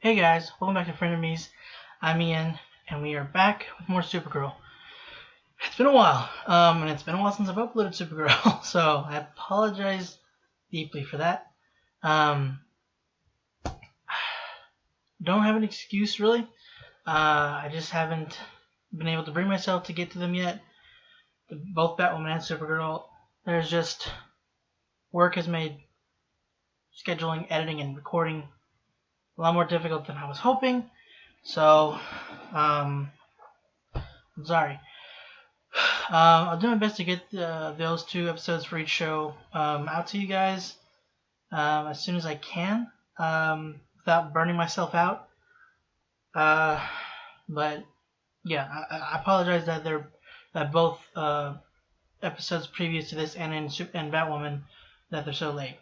Hey guys, welcome back to phenomenamce. I'm Ian, and we are back with more Supergirl. It's been a while, and it's been a while since I've uploaded Supergirl, so I apologize deeply for that. Don't have an excuse really. I just haven't been able to bring myself to get to them yet. Both Batwoman and Supergirl. There's just work has made scheduling, editing, and recording a lot more difficult than I was hoping. So, I'm sorry. I'll do my best to get those 2 episodes for each show out to you guys as soon as I can, without burning myself out. But yeah, I apologize that both episodes previous to this and in Batwoman that they're so late.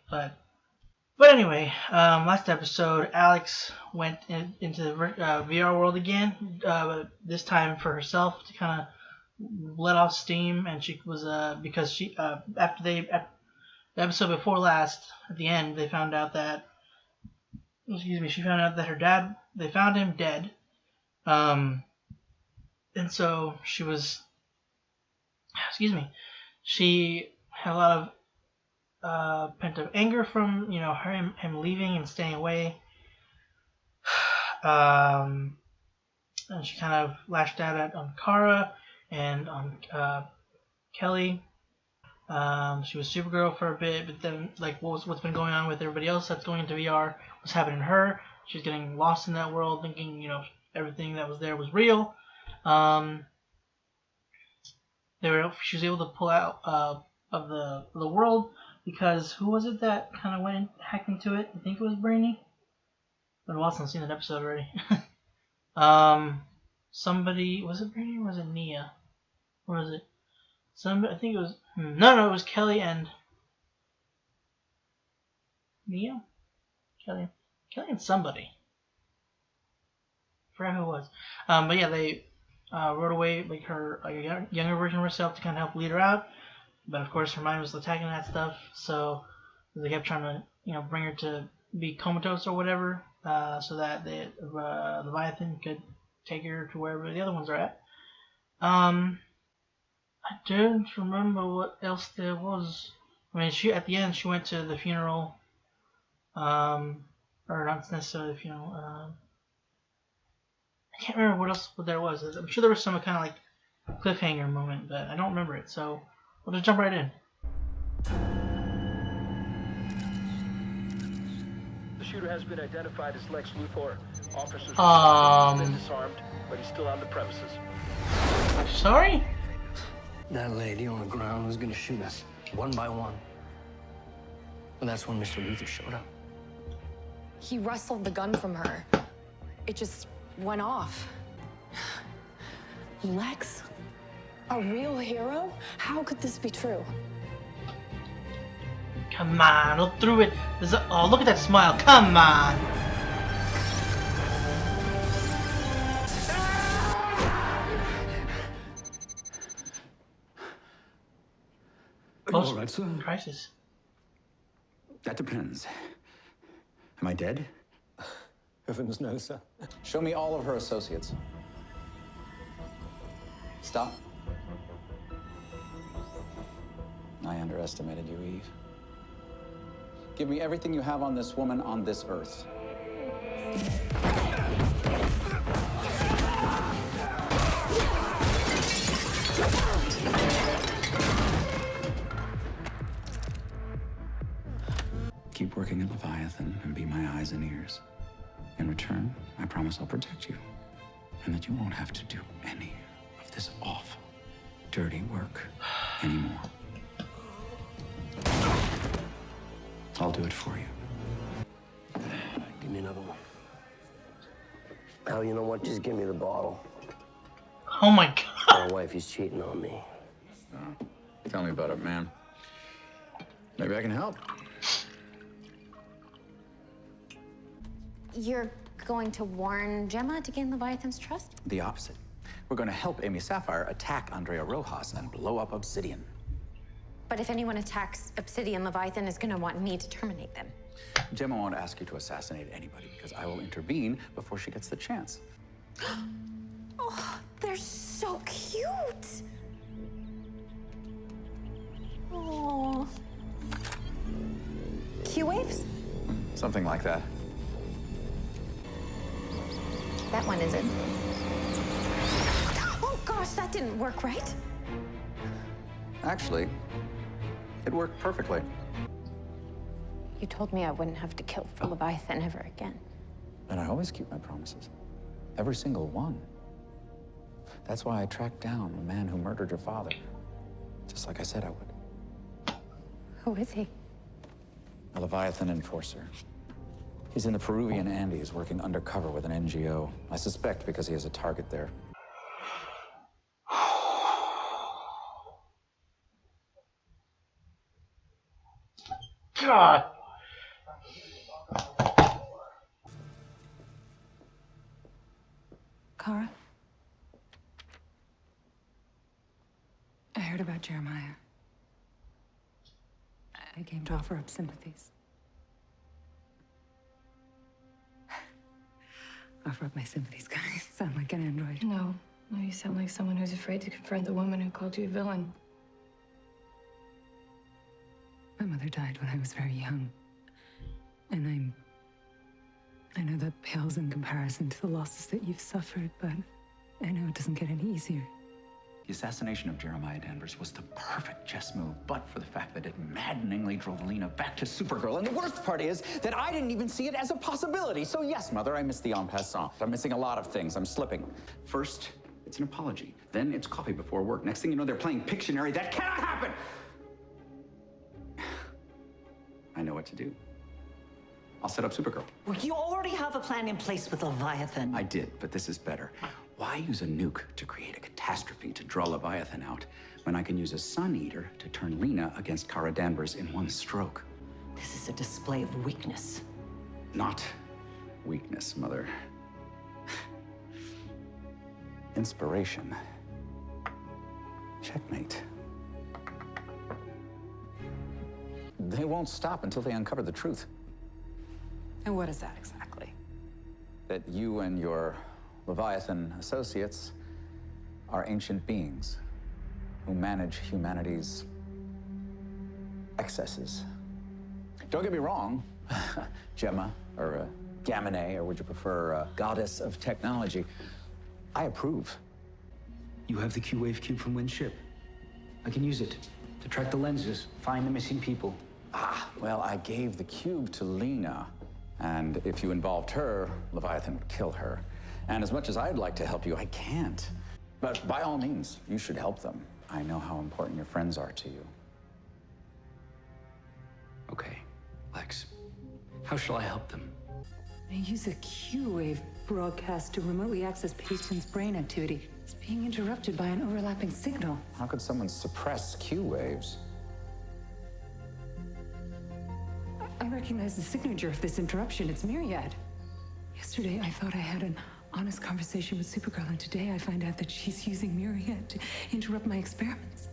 But anyway, last episode, Alex went into the VR world again, this time for herself to kind of let off steam, and she was because she after the episode before last, at the end, they found out that she found out that her dad, they found him dead, and so she was she had a lot of pent-up anger from him leaving and staying away, and she kind of lashed out on Kara and on Kelly. She was Supergirl for a bit, but then what's been going on with everybody else that's going into VR, what's happening to her. She's getting lost in that world, thinking everything that was there was real. She was able to pull out of the world. Because who was it that kind of went and hacked into it? I think it was Brainy. But I've seen that episode already. Somebody, was it Brainy or was it Nia? Or was it somebody? I think it was no, it was Kelly and Nia. Kelly and somebody. I forgot who it was. But yeah, they wrote away her younger version of herself to kind of help lead her out. But of course, her mind was attacking that stuff, so they kept trying to, bring her to be comatose or whatever, so that the Leviathan could take her to wherever the other ones are at. I don't remember what else there was. I mean, at the end she went to the funeral, or not necessarily the funeral. I can't remember what there was. I'm sure there was some kind of cliffhanger moment, but I don't remember it. So. We'll just jump right in. The shooter has been identified as Lex Luthor. Officers have been disarmed, but he's still on the premises. Sorry? That lady on the ground was gonna shoot us, one by one. And that's when Mr. Luthor showed up. He wrestled the gun from her. It just went off. Lex? A real hero? How could this be true? Come on, look through it. Oh, look at that smile. Come on. All right, sir. Crisis. That depends. Am I dead? Heavens no, sir. Show me all of her associates. Stop. I underestimated you, Eve. Give me everything you have on this woman on this earth. Keep working at Leviathan and be my eyes and ears. In return, I promise I'll protect you. And that you won't have to do any of this awful, dirty work anymore. I'll do it for you. Give me another one. Oh, you know what? Just give me the bottle. Oh my God. My wife is cheating on me. Oh, tell me about it, man. Maybe I can help. You're going to warn Gemma to gain Leviathan's trust? The opposite. We're going to help Amy Sapphire attack Andrea Rojas and blow up Obsidian. But if anyone attacks Obsidian, Leviathan is going to want me to terminate them. Gemma won't ask you to assassinate anybody because I will intervene before she gets the chance. Oh, they're so cute. Oh. Q-waves? Something like that. That one isn't. Oh gosh, that didn't work, right? Actually, it worked perfectly. You told me I wouldn't have to kill for Leviathan ever again. And I always keep my promises. Every single one. That's why I tracked down the man who murdered your father. Just like I said I would. Who is he? A Leviathan enforcer. He's in the Peruvian Andes working undercover with an NGO. I suspect because he has a target there. God. Kara? I heard about Jeremiah. I came to offer up sympathies. Offer up my sympathies, guys. Sound like an android. No, you sound like someone who's afraid to confront the woman who called you a villain. My mother died when I was very young. And I know that pales in comparison to the losses that you've suffered, but I know it doesn't get any easier. The assassination of Jeremiah Danvers was the perfect chess move, but for the fact that it maddeningly drove Lena back to Supergirl. And the worst part is that I didn't even see it as a possibility. So yes, Mother, I missed the en passant. I'm missing a lot of things. I'm slipping. First, it's an apology. Then it's coffee before work. Next thing you know, they're playing Pictionary. That cannot happen! I know what to do. I'll set up Supergirl. Well, you already have a plan in place with Leviathan. I did, but this is better. Why use a nuke to create a catastrophe to draw Leviathan out when I can use a Sun Eater to turn Lena against Kara Danvers in one stroke? This is a display of weakness. Not weakness, Mother. Inspiration. Checkmate. They won't stop until they uncover the truth. And what is that exactly? That you and your Leviathan associates are ancient beings who manage humanity's excesses. Don't get me wrong, Gemma, or Gamine, or would you prefer Goddess of Technology, I approve. You have the Q-Wave cube from Wynn's ship. I can use it to track the lenses, find the missing people. Ah, well, I gave the cube to Lena, and if you involved her, Leviathan would kill her. And as much as I'd like to help you, I can't. But by all means, you should help them. I know how important your friends are to you. Okay, Lex. How shall I help them? I use a Q-wave broadcast to remotely access patients' brain activity. It's being interrupted by an overlapping signal. How could someone suppress Q waves? I recognize the signature of this interruption. It's Myriad. Yesterday, I thought I had an honest conversation with Supergirl, and today I find out that she's using Myriad to interrupt my experiments.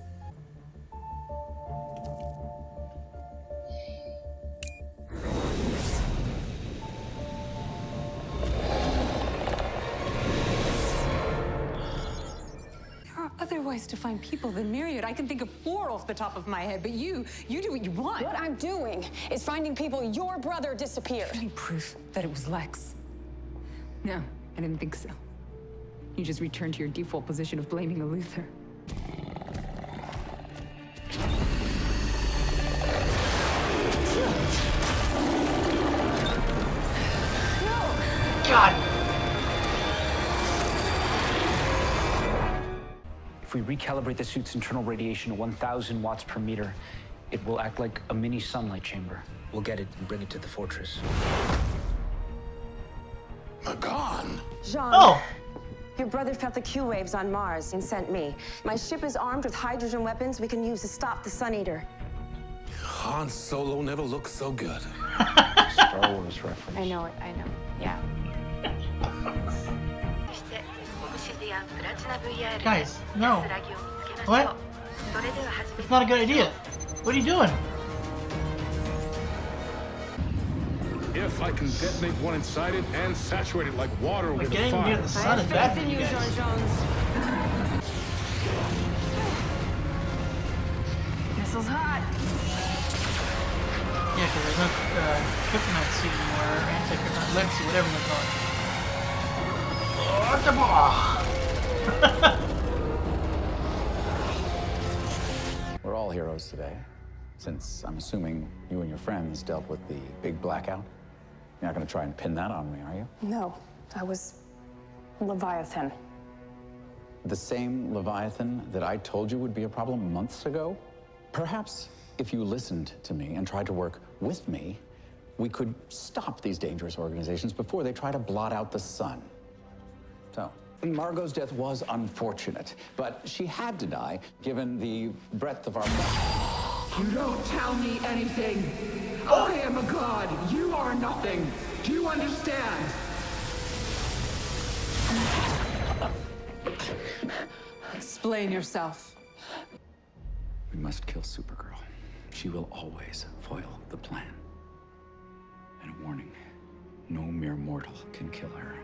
There are other ways to find people than Myriad. I can think of 4 off the top of my head, but you do what you want. What I'm doing is finding people your brother disappeared. Any proof that it was Lex? No, I didn't think so. You just returned to your default position of blaming a Luthor. God. If we recalibrate the suit's internal radiation to 1,000 watts per meter, it will act like a mini sunlight chamber. We'll get it and bring it to the fortress. Gone. Jon, Oh. Your brother felt the Q waves on Mars and sent me. My ship is armed with hydrogen weapons we can use to stop the Sun Eater. Han Solo never looked so good. Star Wars reference. I know it, yeah. Guys, no. What? It's not a good idea. What are you doing? if I can detonate one inside it and saturate it like water But with getting fire. near the sun is bad for you guys. Missile's hot. Yeah, because there's no kryptonite suit anymore, or anti-kryptonite Lexi, whatever you call it. Oh, the ball! We're all heroes today, since I'm assuming you and your friends dealt with the big blackout. You're not going to try and pin that on me, are you? No, I was Leviathan. The same Leviathan that I told you would be a problem months ago? Perhaps if you listened to me and tried to work with me, we could stop these dangerous organizations before they try to blot out the sun. So, Margot's death was unfortunate, but she had to die given the breadth of our plan. You don't tell me anything. I am a god. You are nothing. Do you understand? Explain yourself. We must kill Supergirl. She will always foil the plan. And a warning, no mere mortal can kill her.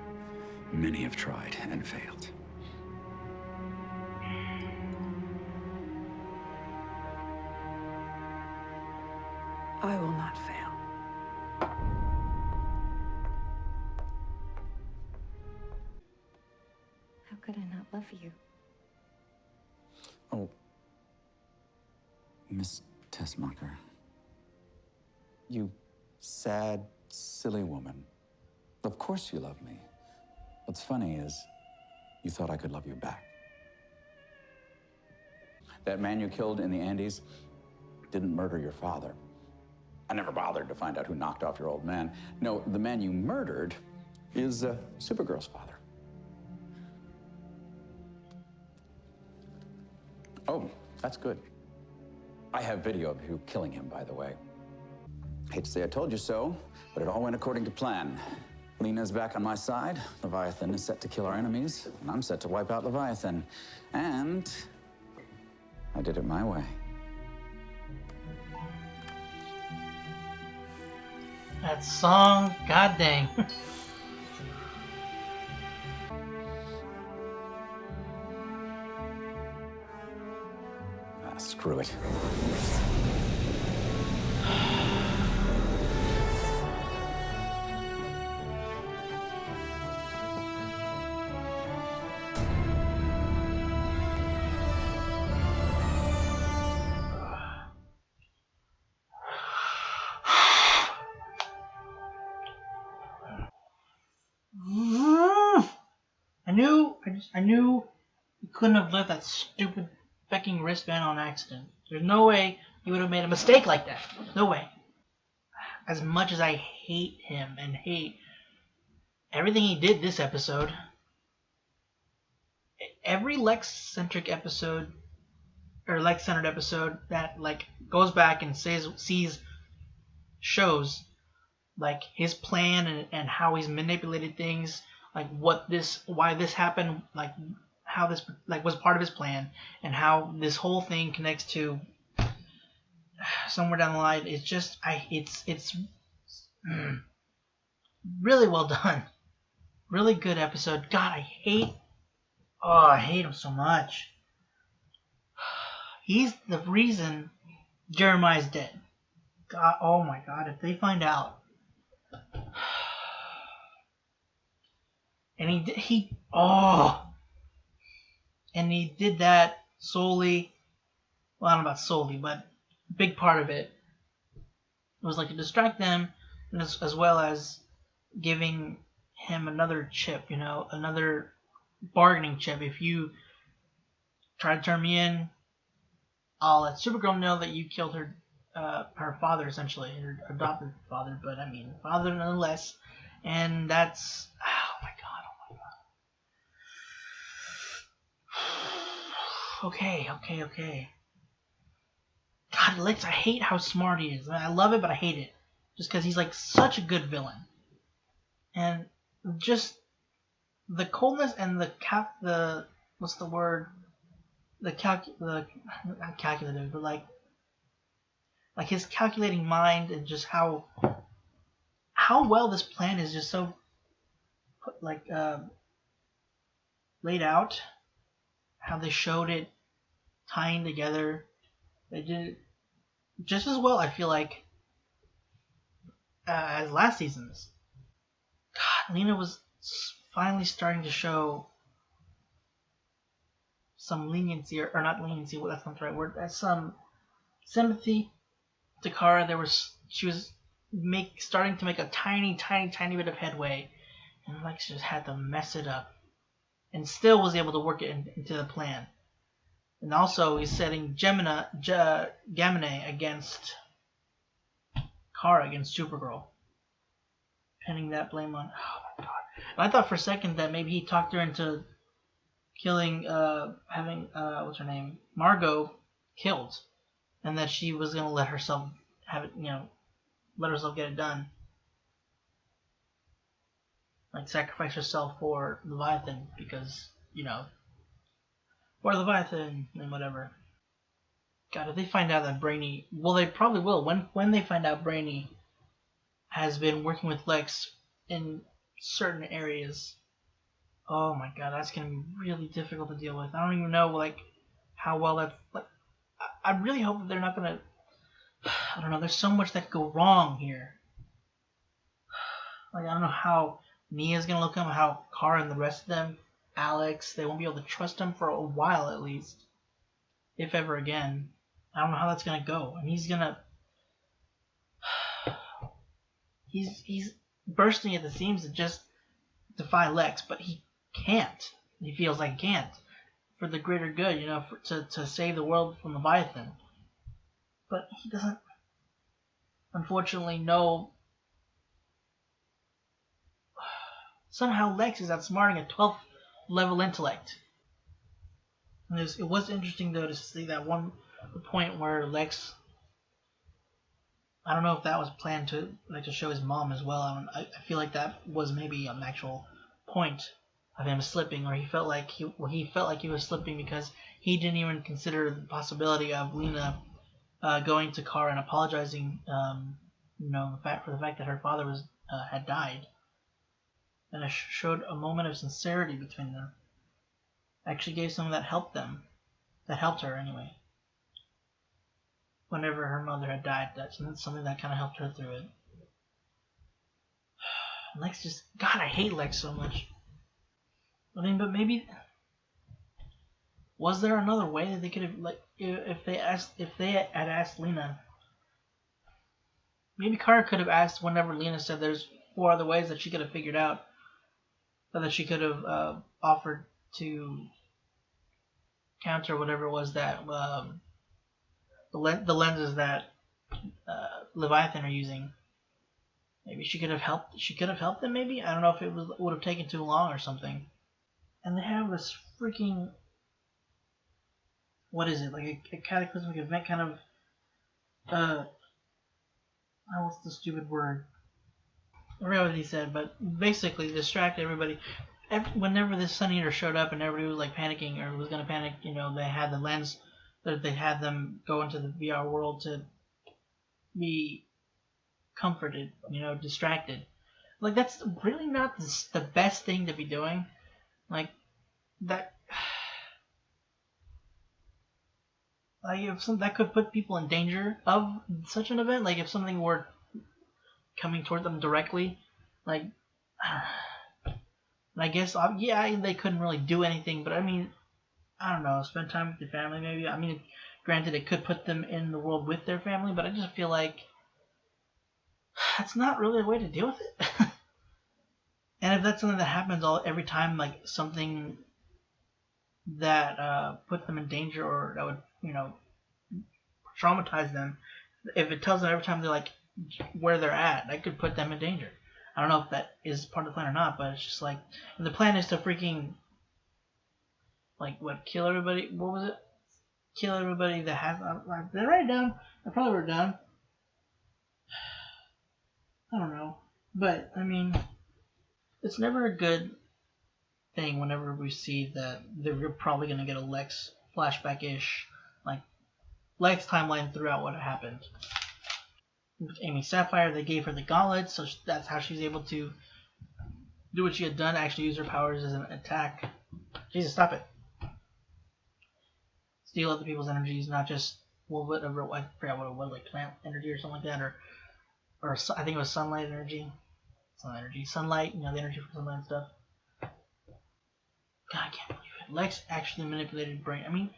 Many have tried and failed. I will not fail. How could I not love you? Oh, Miss Tessmacher. You sad, silly woman. Of course you love me. What's funny is, you thought I could love you back. That man you killed in the Andes didn't murder your father. I never bothered to find out who knocked off your old man. No, the man you murdered is Supergirl's father. Oh, that's good. I have video of you killing him, by the way. Hate to say I told you so, but it all went according to plan. Lena's back on my side. Leviathan is set to kill our enemies, and I'm set to wipe out Leviathan. And I did it my way. That song, god dang. Screw it. I knew you couldn't have left that stupid fucking wristband on accident. There's no way he would have made a mistake like that. No way. As much as I hate him and hate everything he did this episode, every Lex-centric episode or Lex-centered episode that like goes back and shows like his plan and how he's manipulated things, like why this happened, like how this like was part of his plan, and how this whole thing connects to somewhere down the line. It's just it's really well done, really good episode. God, I hate him so much. He's the reason Jeremiah's dead. God, oh my God, if they find out. And he did that solely, well, I don't know about solely, but a big part of it was like to distract them, and as well as giving him another chip, another bargaining chip. If you try to turn me in, I'll let Supergirl know that you killed her father, essentially, her adopted father, but I mean, father nonetheless. And that's, oh my God. Okay. God, Lex, I hate how smart he is. I love it, but I hate it. Just because he's like such a good villain. And just the coldness and what's the word? Not calculative, but like his calculating mind, and just how how well this plan is just so laid out. How they showed it tying together. They did it just as well, I feel like, as last season's. God, Lena was finally starting to show some leniency, or not leniency, well, that's not the right word, some sympathy to Kara. She was starting to make a tiny bit of headway, and Lex just had to mess it up, and still was able to work it into the plan. And also, he's setting Gamine against Kara, against Supergirl, pinning that blame on. Oh my god! And I thought for a second that maybe he talked her into killing, having what's her name, Margot, killed, and that she was gonna let herself have it, let herself get it done, like sacrifice herself for Leviathan, because or Leviathan and whatever. God, if they find out that Brainy, well, they probably will. When they find out Brainy has been working with Lex in certain areas, oh my god, that's gonna be really difficult to deal with. I don't even know how well that's. I really hope that they're not gonna. I don't know. There's so much that could go wrong here. I don't know how Nia's gonna look at him, how Kara and the rest of them, Alex, they won't be able to trust him for a while at least, if ever again. I don't know how that's gonna go, and he's bursting at the seams to just defy Lex, but he can't. He feels like he can't, for the greater good, to save the world from Leviathan. But he doesn't, unfortunately, know. Somehow Lex is outsmarting a 12th level intellect. And it was interesting though to see that the point where Lex, I don't know if that was planned to show his mom as well. I feel like that was maybe an actual point of him slipping, or he felt like he was slipping because he didn't even consider the possibility of Lena going to Kara and apologizing, for the fact that her father had died. And it showed a moment of sincerity between them. Actually gave something that helped them. That helped her, anyway. Whenever her mother had died, that's something that kind of helped her through it. Lex just... God, I hate Lex so much. I mean, but maybe... Was there another way that they could have... if they had asked Lena... Maybe Kara could have asked whenever Lena said there's 4 other ways that she could have figured out. That she could have offered to counter whatever it was that the lenses that Leviathan are using. Maybe she could have helped. She could have helped them. Maybe, I don't know if it would have taken too long or something. And they have this freaking, what is it, like a cataclysmic event kind of. What's the stupid word? I forgot what he said, but basically distract everybody. Whenever this Sun Eater showed up and everybody was panicking or was going to panic, they had the lens that they had them go into the VR world to be comforted, distracted. That's really not the best thing to be doing. That that could put people in danger of such an event. If something were coming toward them directly, I guess, they couldn't really do anything, but I mean, I don't know, spend time with your family maybe. I mean, granted, it could put them in the world with their family, but I just feel like that's not really a way to deal with it. And if that's something that happens every time, something that put them in danger or that would, traumatize them, if it tells them every time they're where they're at, that could put them in danger. I don't know if that is part of the plan or not, but it's just if the plan is to freaking kill everybody. What was it? Kill everybody that has. Did I write it down? I probably wrote it down. I don't know, but I mean, it's never a good thing whenever we see that we're probably gonna get a Lex flashback-ish, Lex timeline throughout what happened. Amy Sapphire. They gave her the gauntlet, so that's how she's able to do what she had done. Actually, use her powers as an attack. Jesus, stop it! Steal other people's energies, not just whatever. I forgot what it was, like plant energy or something like that, or I think it was sunlight energy. Sunlight. You know, the energy from sunlight and stuff. God, I can't believe it. Lex actually manipulated Brainy. I mean,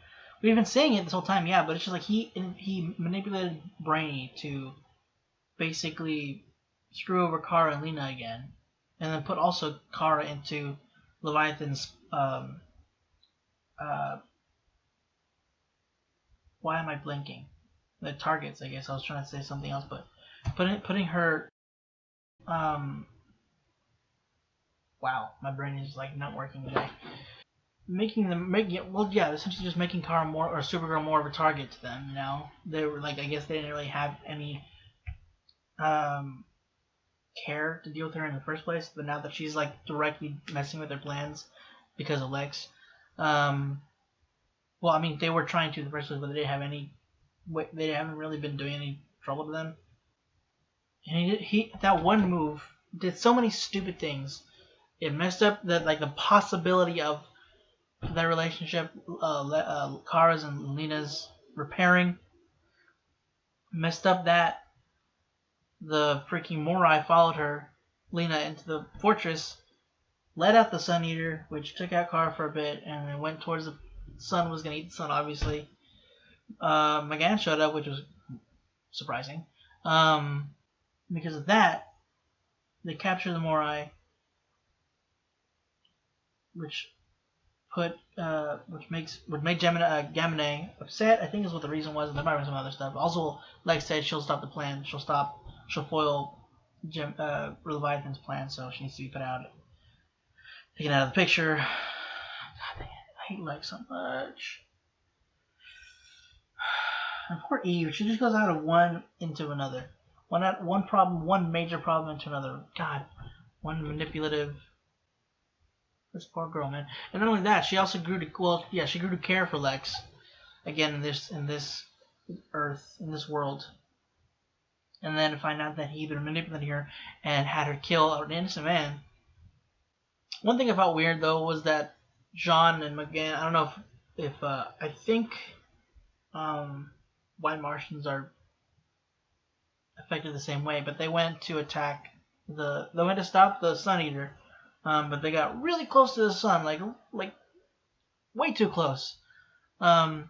we've been saying it this whole time, yeah, but it's just like he manipulated Brainy to basically screw over Kara and Lena again, and then put also Kara into Leviathan's why am I blinking? The targets, I guess. I was trying to say something else, but putting her wow, my brain is like not working today. Essentially just making Kara more, or Supergirl more of a target to them. You know, they were like, I guess they didn't really have any care to deal with her in the first place, but now that she's like directly messing with their plans because of Lex, well, I mean, they were trying to in the first place, but they didn't have any. They haven't really been doing any trouble to them. And he that one move did so many stupid things. It messed up the possibility of their relationship, Kara's and Lena's repairing. Messed up that the freaking Morai followed Lena into the fortress, let out the Sun Eater, which took out Kara for a bit, and then went towards the sun. Was going to eat the sun, obviously. McGann showed up, which was surprising. Because of that, they captured the Morai, which made Gamine upset. I think is what the reason was, and there might be some other stuff. Also, Lex said she'll stop the plan. She'll foil Leviathan's plan, so she needs to be put out, taken out of the picture. God dang it, I hate Lex so much. And poor Eve, she just goes out of one into another. One major problem into another. God, one manipulative. This poor girl, man. And not only that, she also grew to care for Lex. Again, in this Earth, in this world. And then to find out that he either manipulated her and had her kill an innocent man. One thing I felt weird though was that Jon and McGann. I don't know if I think White Martians are affected the same way, but they went to attack they went to stop the Sun Eater. But they got really close to the sun, like way too close. And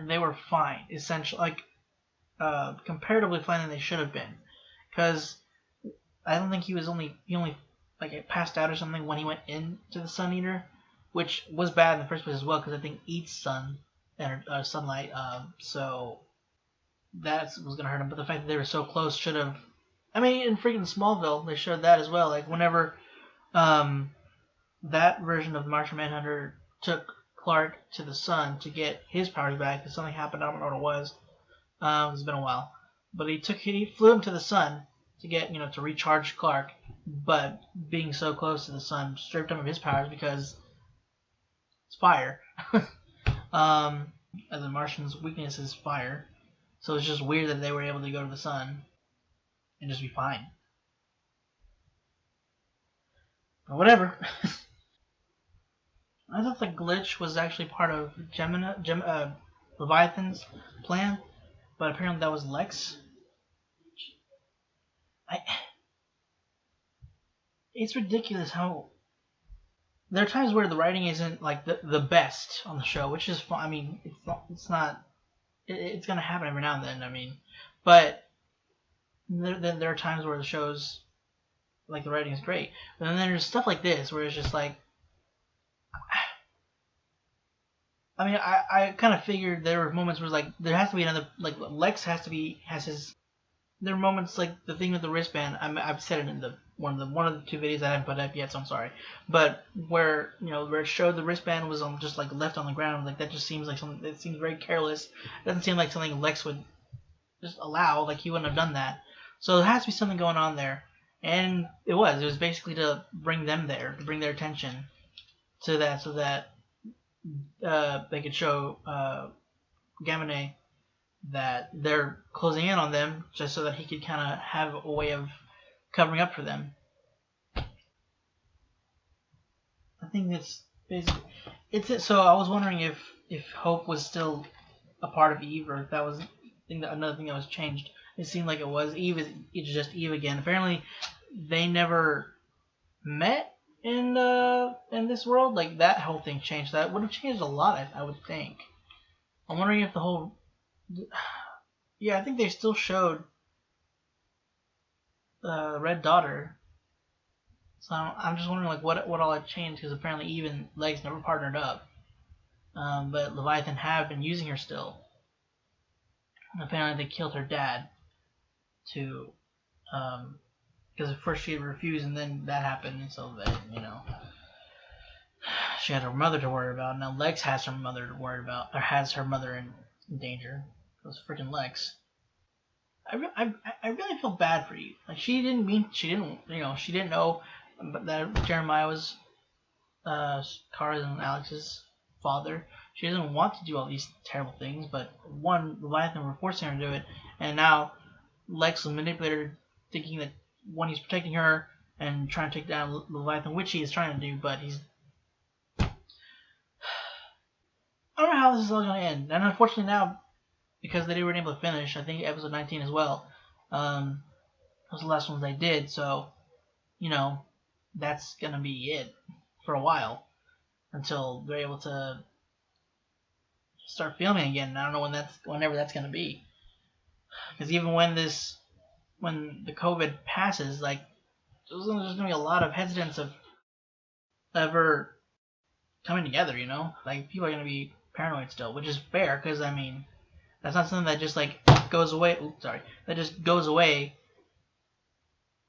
they were fine, essentially, comparatively fine than they should have been, because I don't think he only passed out or something when he went into the Sun Eater, which was bad in the first place as well, because I think eats sunlight, so that was gonna hurt him. But the fact that they were so close should have. I mean, in freaking Smallville, they showed that as well. Like, whenever that version of Martian Manhunter took Clark to the sun to get his powers back, because something happened, I don't know what it was. It's been a while. But he flew him to the sun to get, to recharge Clark. But being so close to the sun stripped him of his powers because it's fire. And the Martian's weakness is fire. So it's just weird that they were able to go to the sun and just be fine. But whatever. I thought the glitch was actually part of Leviathan's plan, but apparently that was Lex. It's ridiculous how there are times where the writing isn't like the best on the show, which is fine. I mean, it's not. It's gonna happen every now and then. I mean, but there are times where the show's like the writing is great, but then there's stuff like this where it's just like. I mean, I kind of figured there were moments where like there has to be another, like Lex has his. There are moments like the thing with the wristband. I've said it in one of the 2 videos I haven't put up yet, so I'm sorry. But where where it showed the wristband was just like left on the ground, like that just seems like something. It seems very careless. It doesn't seem like something Lex would just allow. Like he wouldn't have done that. So there has to be something going on there, and it was basically to bring them there, to bring their attention to that, so that they could show Gamine that they're closing in on them just so that he could kind of have a way of covering up for them. I think it's basically so I was wondering if Hope was still a part of Eve, or if that was another thing that was changed. It seemed like it was Eve. It's just Eve again. Apparently, they never met in this world. Like, that whole thing changed. That would have changed a lot, I would think. I'm wondering if the whole... Yeah, I think they still showed Red Daughter. So I'm just wondering like what all had changed, because apparently Eve and Legs never partnered up. But Leviathan have been using her still. And apparently they killed her dad to... because at first she had refused, and then that happened, and so that, you know, she had her mother to worry about. Now Lex has her mother to worry about, or has her mother in danger. It was freaking Lex. I really feel bad for you. Like, she didn't know that Jeremiah was Kara's and Alex's father. She doesn't want to do all these terrible things, but one, Leviathan were forcing her to do it, and now Lex was manipulated, thinking that one, he's protecting her and trying to take down Leviathan, which he is trying to do, but he's... I don't know how this is all going to end. And unfortunately now, because they weren't able to finish, I think episode 19 as well, that was the last one they did, so, you know, that's going to be it for a while, until they're able to start filming again. And I don't know whenever that's going to be. Because even when the COVID passes, like, there's going to be a lot of hesitance of ever coming together, you know? Like, people are going to be paranoid still, which is fair, because, I mean, that's not something that just, like, goes away. Oops, sorry. That just goes away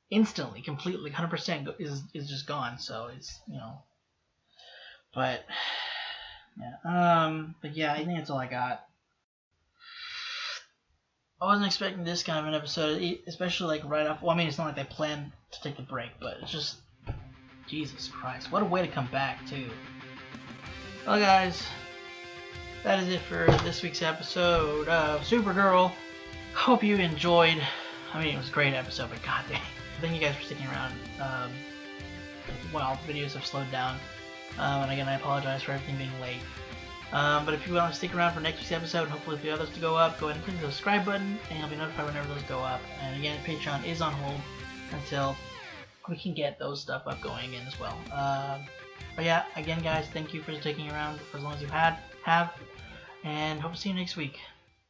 instantly, completely, 100% is just gone. So it's, you know. But, yeah, I think that's all I got. I wasn't expecting this kind of an episode, especially, like, right off. Well, I mean, it's not like they planned to take the break, but it's just, Jesus Christ, what a way to come back, too. Well, guys, that is it for this week's episode of Supergirl. Hope you enjoyed. I mean, it was a great episode, but goddamn. Thank you guys for sticking around while videos have slowed down. And again, I apologize for everything being late. But if you want to stick around for next week's episode, hopefully for the others to go up, go ahead and click the subscribe button, and you'll be notified whenever those go up. And again, Patreon is on hold until we can get those stuff up going again as well. But yeah, again, guys, thank you for sticking around for as long as you have, and hope to see you next week.